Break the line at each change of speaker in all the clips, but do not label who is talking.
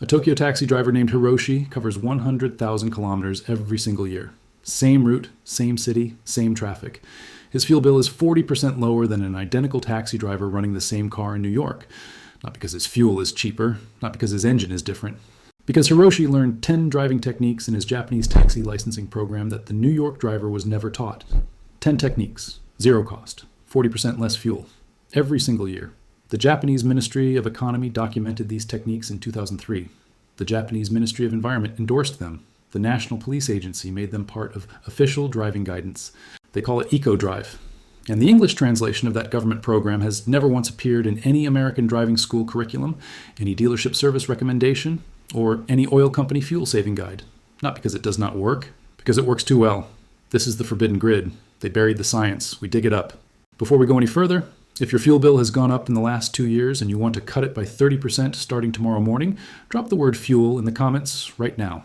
A Tokyo taxi driver named Hiroshi covers 100,000 kilometers every single year. Same route, same city, same traffic. His fuel bill is 40% lower than an identical taxi driver running the same car in New York. Not because his fuel is cheaper, not because his engine is different. Because Hiroshi learned 10 driving techniques in his Japanese taxi licensing program that the New York driver was never taught. 10 techniques, zero cost, 40% less fuel, every single year. The Japanese Ministry of Economy documented these techniques in 2003. The Japanese Ministry of Environment endorsed them. The National Police Agency made them part of official driving guidance. They call it Eco-Drive. And the English translation of that government program has never once appeared in any American driving school curriculum, any dealership service recommendation, or any oil company fuel-saving guide. Not because it does not work, because it works too well. This is the forbidden grid. They buried the science. We dig it up. Before we go any further, if your fuel bill has gone up in the last 2 years and you want to cut it by 30% starting tomorrow morning, drop the word fuel in the comments right now.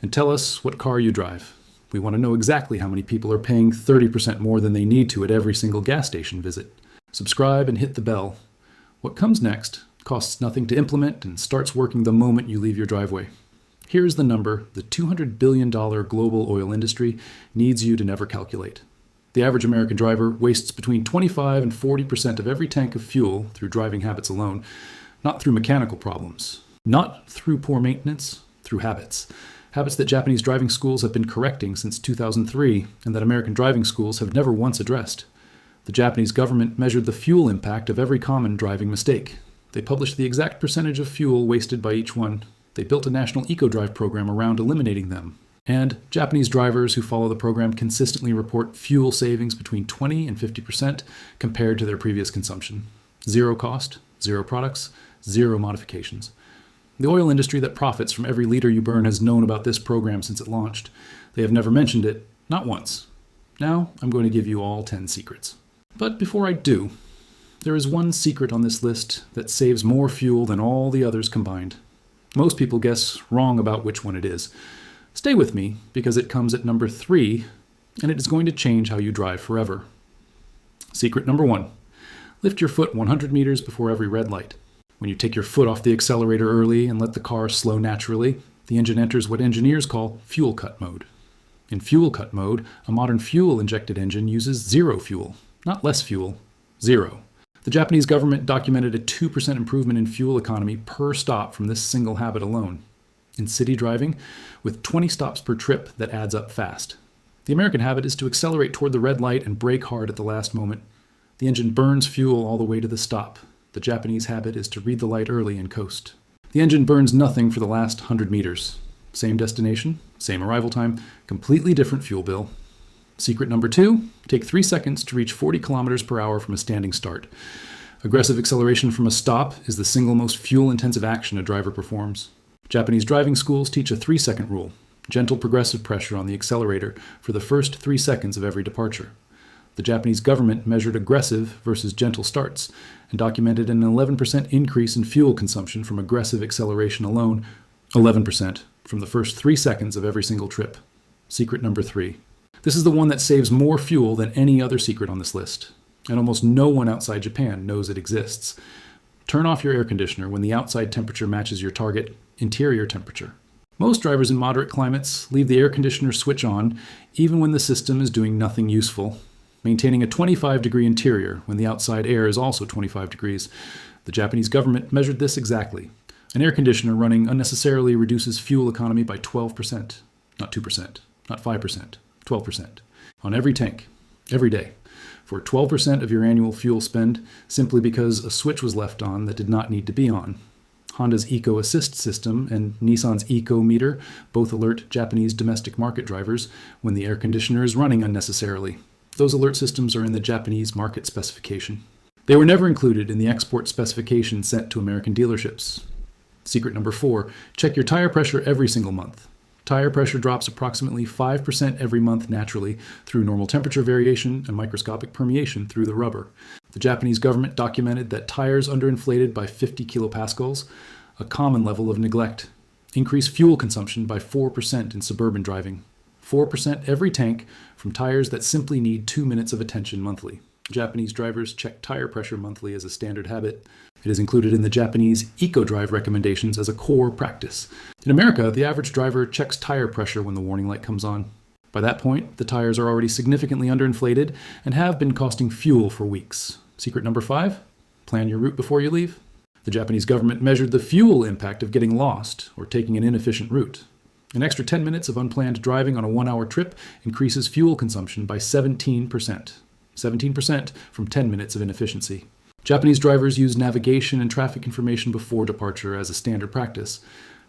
And tell us what car you drive. We want to know exactly how many people are paying 30% more than they need to at every single gas station visit. Subscribe and hit the bell. What comes next costs nothing to implement and starts working the moment you leave your driveway. Here's the number the $200 billion global oil industry needs you to never calculate. The average American driver wastes between 25 and 40% of every tank of fuel through driving habits alone, not through mechanical problems, not through poor maintenance, through habits. Habits that Japanese driving schools have been correcting since 2003 and that American driving schools have never once addressed. The Japanese government measured the fuel impact of every common driving mistake. They published the exact percentage of fuel wasted by each one. They built a national eco-drive program around eliminating them. And Japanese drivers who follow the program consistently report fuel savings between 20 and 50% compared to their previous consumption. Zero cost, zero products, zero modifications. The oil industry that profits from every liter you burn has known about this program since it launched. They have never mentioned it, not once. Now I'm going to give you all 10 secrets. But before I do, there is one secret on this list that saves more fuel than all the others combined. Most people guess wrong about which one it is. Stay with me, because it comes at number 3, and it is going to change how you drive forever. Secret number 1. Lift your foot 100 meters before every red light. When you take your foot off the accelerator early and let the car slow naturally, the engine enters what engineers call fuel cut mode. In fuel cut mode, a modern fuel-injected engine uses zero fuel, not less fuel, zero. The Japanese government documented a 2% improvement in fuel economy per stop from this single habit alone. In city driving, with 20 stops per trip, that adds up fast. The American habit is to accelerate toward the red light and brake hard at the last moment. The engine burns fuel all the way to the stop. The Japanese habit is to read the light early and coast. The engine burns nothing for the last 100 meters. Same destination, same arrival time, completely different fuel bill. Secret number 2, take 3 seconds to reach 40 kilometers per hour from a standing start. Aggressive acceleration from a stop is the single most fuel-intensive action a driver performs. Japanese driving schools teach a 3-second rule, gentle progressive pressure on the accelerator for the first 3 seconds of every departure. The Japanese government measured aggressive versus gentle starts and documented an 11% increase in fuel consumption from aggressive acceleration alone, 11% from the first 3 seconds of every single trip. Secret number 3. This is the one that saves more fuel than any other secret on this list, and almost no one outside Japan knows it exists. Turn off your air conditioner when the outside temperature matches your target interior temperature. Most drivers in moderate climates leave the air conditioner switch on even when the system is doing nothing useful, maintaining a 25-degree interior when the outside air is also 25 degrees. The Japanese government measured this exactly. An air conditioner running unnecessarily reduces fuel economy by 12%, not 2%, not 5%, 12%, on every tank, every day, for 12% of your annual fuel spend simply because a switch was left on that did not need to be on. Honda's Eco Assist system and Nissan's Eco Meter both alert Japanese domestic market drivers when the air conditioner is running unnecessarily. Those alert systems are in the Japanese market specification. They were never included in the export specification sent to American dealerships. Secret number 4, check your tire pressure every single month. Tire pressure drops approximately 5% every month naturally through normal temperature variation and microscopic permeation through the rubber. The Japanese government documented that tires underinflated by 50 kilopascals, a common level of neglect, increase fuel consumption by 4% in suburban driving. 4% every tank from tires that simply need 2 minutes of attention monthly. Japanese drivers check tire pressure monthly as a standard habit. It is included in the Japanese eco-drive recommendations as a core practice. In America, the average driver checks tire pressure when the warning light comes on. By that point, the tires are already significantly underinflated and have been costing fuel for weeks. Secret number 5, plan your route before you leave. The Japanese government measured the fuel impact of getting lost or taking an inefficient route. An extra 10 minutes of unplanned driving on a 1-hour trip increases fuel consumption by 17%. 17% from 10 minutes of inefficiency. Japanese drivers use navigation and traffic information before departure as a standard practice,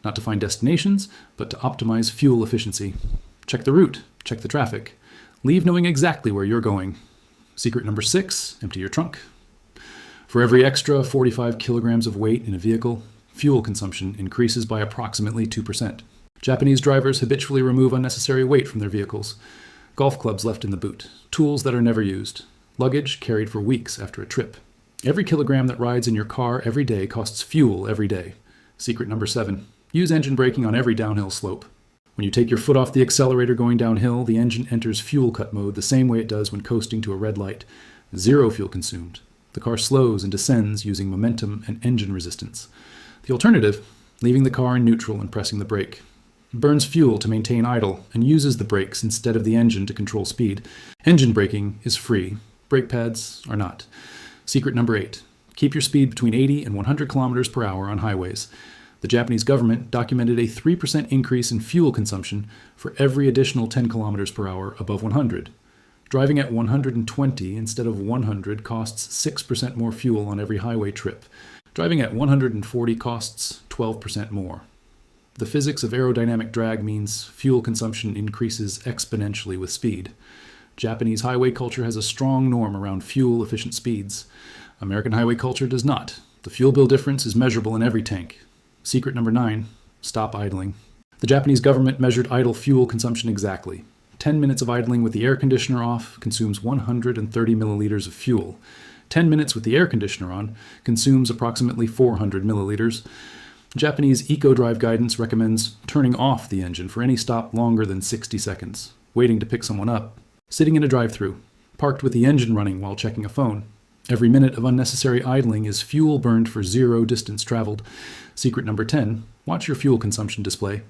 not to find destinations, but to optimize fuel efficiency. Check the route, check the traffic. Leave knowing exactly where you're going. Secret number 6, empty your trunk. For every extra 45 kilograms of weight in a vehicle, fuel consumption increases by approximately 2%. Japanese drivers habitually remove unnecessary weight from their vehicles. Golf clubs left in the boot, tools that are never used, luggage carried for weeks after a trip. Every kilogram that rides in your car every day costs fuel every day. Secret number 7, use engine braking on every downhill slope. When you take your foot off the accelerator going downhill, the engine enters fuel cut mode the same way it does when coasting to a red light. 0 fuel consumed. The car slows and descends using momentum and engine resistance. The alternative, leaving the car in neutral and pressing the brake. Burns fuel to maintain idle and uses the brakes instead of the engine to control speed. Engine braking is free. Brake pads are not. Secret number 8, keep your speed between 80 and 100 kilometers per hour on highways. The Japanese government documented a 3% increase in fuel consumption for every additional 10 kilometers per hour above 100. Driving at 120 instead of 100 costs 6% more fuel on every highway trip. Driving at 140 costs 12% more. The physics of aerodynamic drag means fuel consumption increases exponentially with speed. Japanese highway culture has a strong norm around fuel-efficient speeds. American highway culture does not. The fuel bill difference is measurable in every tank. Secret number 9, stop idling. The Japanese government measured idle fuel consumption exactly. 10 minutes of idling with the air conditioner off consumes 130 milliliters of fuel. 10 minutes with the air conditioner on consumes approximately 400 milliliters. Japanese eco-drive guidance recommends turning off the engine for any stop longer than 60 seconds, waiting to pick someone up, sitting in a drive-thru, parked with the engine running while checking a phone. Every minute of unnecessary idling is fuel burned for 0 distance traveled. Secret number 10, watch your fuel consumption display.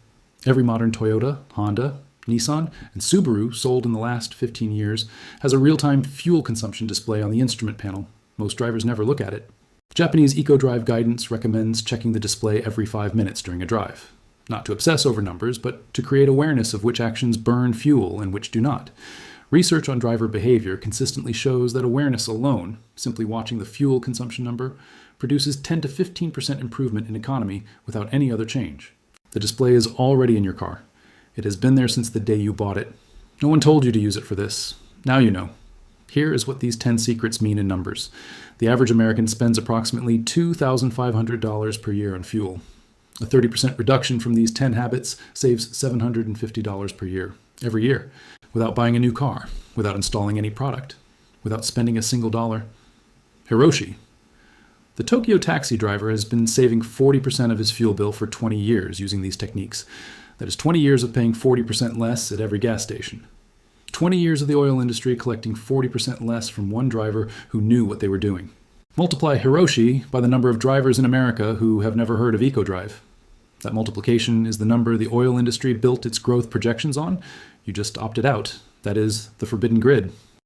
Every modern Toyota, Honda, Nissan, and Subaru sold in the last 15 years has a real-time fuel consumption display on the instrument panel. Most drivers never look at it. Japanese eco-drive guidance recommends checking the display every 5 minutes during a drive. Not to obsess over numbers, but to create awareness of which actions burn fuel and which do not. Research on driver behavior consistently shows that awareness alone, simply watching the fuel consumption number, produces 10 to 15% improvement in economy without any other change. The display is already in your car. It has been there since the day you bought it. No one told you to use it for this. Now you know. Here is what these 10 secrets mean in numbers. The average American spends approximately $2,500 per year on fuel. A 30% reduction from these 10 habits saves $750 per year, every year, without buying a new car, without installing any product, without spending a single dollar. Hiroshi. The Tokyo taxi driver has been saving 40% of his fuel bill for 20 years using these techniques. That is 20 years of paying 40% less at every gas station. 20 years of the oil industry collecting 40% less from one driver who knew what they were doing. Multiply Hiroshi by the number of drivers in America who have never heard of eco-drive. That multiplication is the number the oil industry built its growth projections on. You just opted out. That is the forbidden grid.